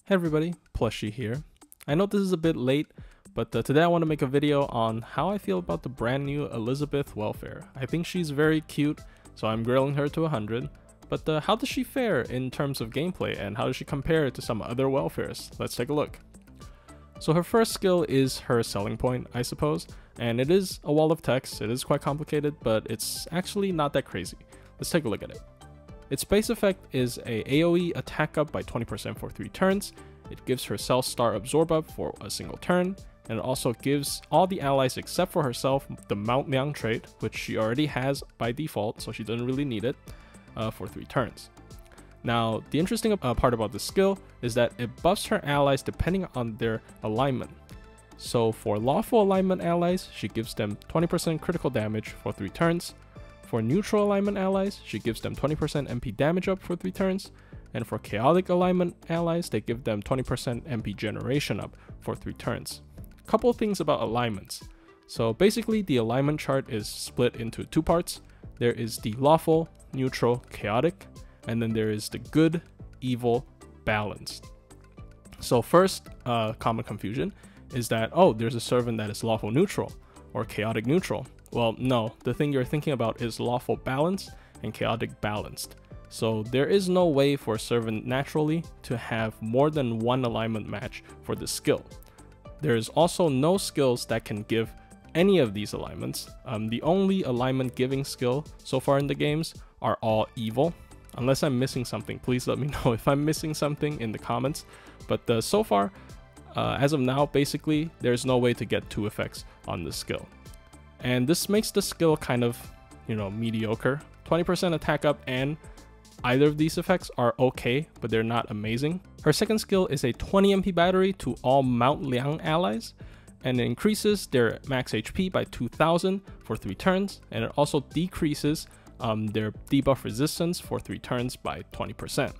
Hey everybody, Plushy here. I know this is a bit late, but today I want to make a video on how I feel about the brand new Elizabeth welfare. I think she's very cute, so I'm grilling her to 100. But how does she fare in terms of gameplay, and how does she compare to some other welfares? Let's take a look. So her first skill is her selling point, I suppose, and it is a wall of text. It is quite complicated, but it's actually not that crazy. Let's take a look at it. Its base effect is a AoE attack up by 20% for 3 turns. It gives her Cell Star Absorb up for a single turn, and it also gives all the allies except for herself the Mount Liang trait, which she already has by default, so she doesn't really need it, for 3 turns. Now, the interesting part about this skill is that it buffs her allies depending on their alignment. So for lawful alignment allies, she gives them 20% critical damage for 3 turns. For neutral alignment allies, she gives them 20% MP damage up for 3 turns, and for chaotic alignment allies, they give them 20% MP generation up for 3 turns. Couple of things about alignments. So basically, the alignment chart is split into 2 parts. There is the lawful, neutral, chaotic, and then there is the good, evil, balanced. So first, common confusion is that, oh, there's a servant that is lawful neutral or chaotic neutral. Well, no, the thing you're thinking about is lawful balanced and chaotic balanced. So there is no way for a servant naturally to have more than one alignment match for this skill. There is also no skills that can give any of these alignments. The only alignment giving skill so far in the games are all evil. Unless I'm missing something, please let me know if I'm missing something in the comments. But so far, as of now, basically, there's no way to get 2 effects on this skill. And this makes the skill kind of, mediocre. 20% attack up and either of these effects are okay, but they're not amazing. Her second skill is a 20 MP battery to all Mount Liang allies, and it increases their max HP by 2000 for 3 turns, and it also decreases their debuff resistance for 3 turns by 20%.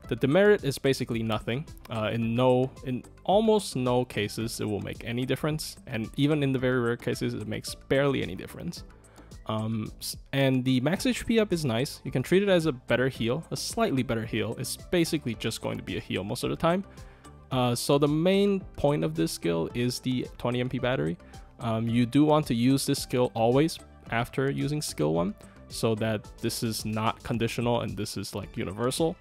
The demerit is basically nothing. In almost no cases it will make any difference, and even in the very rare cases it makes barely any difference. And the max HP up is nice. You can treat it as a better heal, a slightly better heal. It's basically just going to be a heal most of the time. So the main point of this skill is the 20 MP battery. You do want to use this skill always after using skill 1, so that this is not conditional and this is like universal.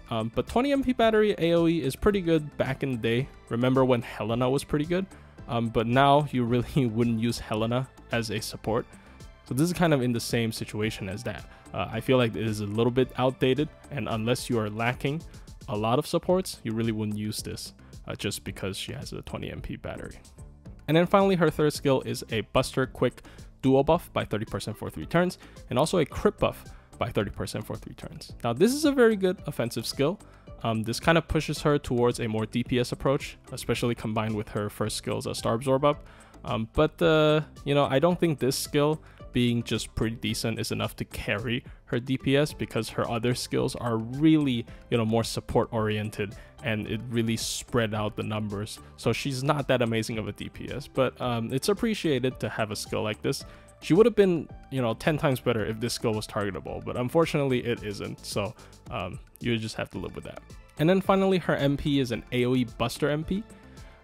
But 20 MP battery AoE is pretty good back in the day. Remember when Helena was pretty good? But now you really wouldn't use Helena as a support. So this is kind of in the same situation as that. I feel like it is a little bit outdated, and unless you are lacking a lot of supports, you really wouldn't use this just because she has a 20 MP battery. And then finally, her third skill is a Buster Quick dual buff by 30% for 3 turns, and also a crit buff by 30% for 3 turns. Now this is a very good offensive skill. This kind of pushes her towards a more DPS approach, especially combined with her first skill's Star Absorb up. But I don't think this skill being just pretty decent is enough to carry her DPS, because her other skills are really, more support oriented, and it really spread out the numbers. So she's not that amazing of a DPS, but it's appreciated to have a skill like this. She would have been, 10 times better if this skill was targetable, but unfortunately it isn't, so you just have to live with that. And then finally, her MP is an AoE Buster MP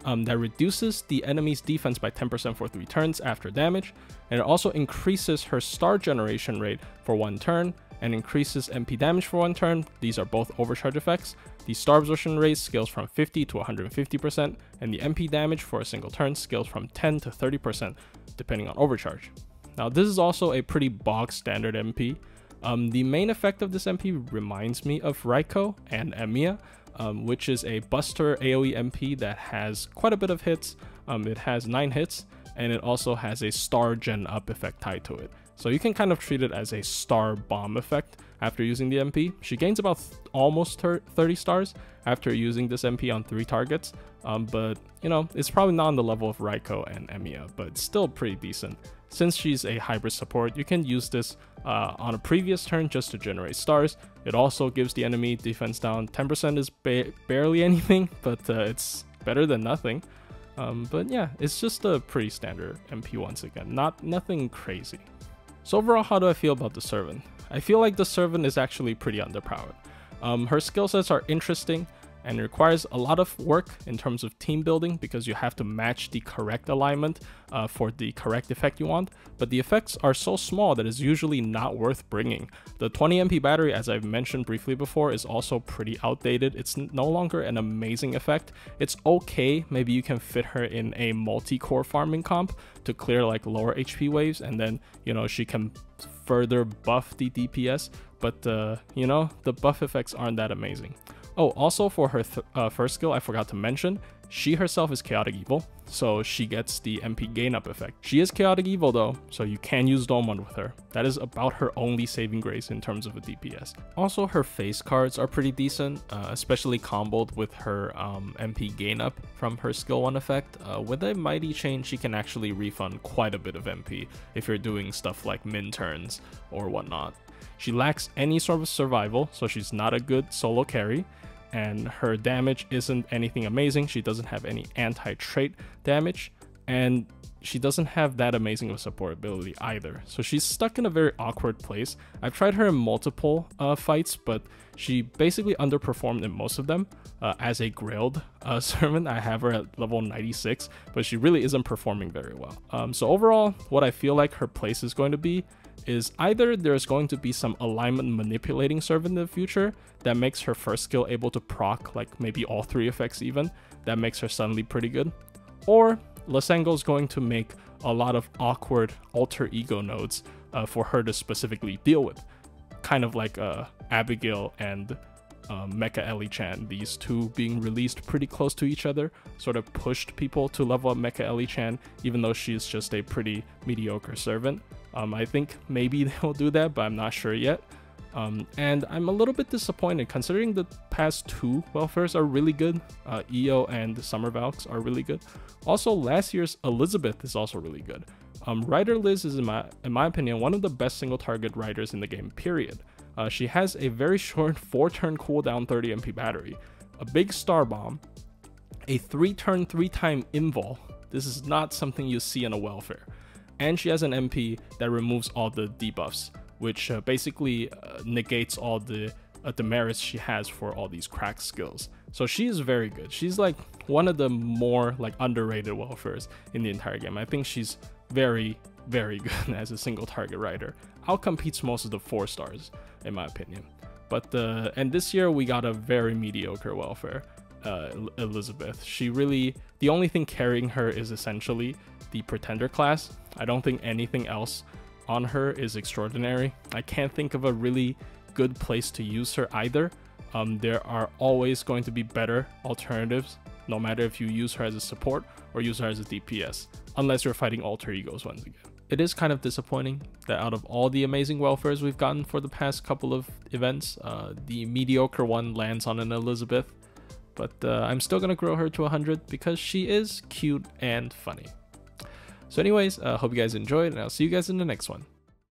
that reduces the enemy's defense by 10% for 3 turns after damage, and it also increases her star generation rate for 1 turn, and increases MP damage for 1 turn. These are both overcharge effects. The star absorption rate scales from 50 to 150%, and the MP damage for a single turn scales from 10 to 30% depending on overcharge. Now this is also a pretty bog standard MP. The main effect of this MP reminds me of Raiko and Emiya, which is a Buster AoE MP that has quite a bit of hits. It has 9 hits, and it also has a star gen up effect tied to it. So you can kind of treat it as a star bomb effect after using the MP. She gains about almost 30 stars after using this MP on 3 targets. But it's probably not on the level of Raiko and Emiya, but it's still pretty decent. Since she's a hybrid support, you can use this on a previous turn just to generate stars. It also gives the enemy defense down. 10% is barely anything, but it's better than nothing. But yeah, it's just a pretty standard MP once again, nothing crazy. So overall, how do I feel about the servant? I feel like the servant is actually pretty underpowered. Her skill sets are interesting, and it requires a lot of work in terms of team building because you have to match the correct alignment for the correct effect you want, but the effects are so small that it's usually not worth bringing. The 20 MP battery, as I've mentioned briefly before, is also pretty outdated. It's no longer an amazing effect. It's okay, maybe you can fit her in a multi-core farming comp to clear like lower HP waves, and then, you know, she can further buff the DPS, but you know, the buff effects aren't that amazing. Oh, also for her first skill, I forgot to mention, she herself is Chaotic Evil, so she gets the MP gain up effect. She is Chaotic Evil though, so you can use Dome One with her. That is about her only saving grace in terms of a DPS. Also, her face cards are pretty decent, especially comboed with her MP gain up from her skill 1 effect. With a Mighty Chain, she can actually refund quite a bit of MP if you're doing stuff like min turns or whatnot. She lacks any sort of survival, so she's not a good solo carry, and her damage isn't anything amazing. She doesn't have any anti-trait damage, and she doesn't have that amazing of a support ability either. So she's stuck in a very awkward place. I've tried her in multiple fights, but she basically underperformed in most of them. As a Grailed servant, I have her at level 96, but she really isn't performing very well. So overall, what I feel like her place is going to be is either there's going to be some alignment manipulating servant in the future that makes her first skill able to proc like maybe all 3 effects even, that makes her suddenly pretty good, or Lysango is going to make a lot of awkward alter ego nodes for her to specifically deal with, kind of like Abigail and Mecha Ellie-chan. These two being released pretty close to each other sort of pushed people to level up Mecha Ellie-chan, even though she's just a pretty mediocre servant. I think maybe they'll do that, but I'm not sure yet. And I'm a little bit disappointed considering the past 2 welfares are really good. EO and Summer Valks are really good. Also, last year's Elizabeth is also really good. Rider Liz is, in my opinion, one of the best single target riders in the game, period. She has a very short 4-turn cooldown 30 MP battery, a big star bomb, a 3-turn 3-time invul. This is not something you see in a welfare. And she has an MP that removes all the debuffs, which basically negates all the demerits she has for all these cracked skills. So she is very good. She's like one of the more like underrated welfares in the entire game. I think she's very, very good as a single target rider. Outcompetes most of the 4 stars in my opinion. But and this year we got a very mediocre welfare, Elizabeth. She really, the only thing carrying her is essentially the Pretender class. I don't think anything else on her is extraordinary. I can't think of a really good place to use her either. There are always going to be better alternatives, no matter if you use her as a support or use her as a DPS, unless you're fighting alter egos once again. It is kind of disappointing that out of all the amazing welfares we've gotten for the past couple of events, the mediocre one lands on an Elizabeth, but I'm still gonna grow her to 100 because she is cute and funny. So anyways, hope you guys enjoyed, and I'll see you guys in the next one.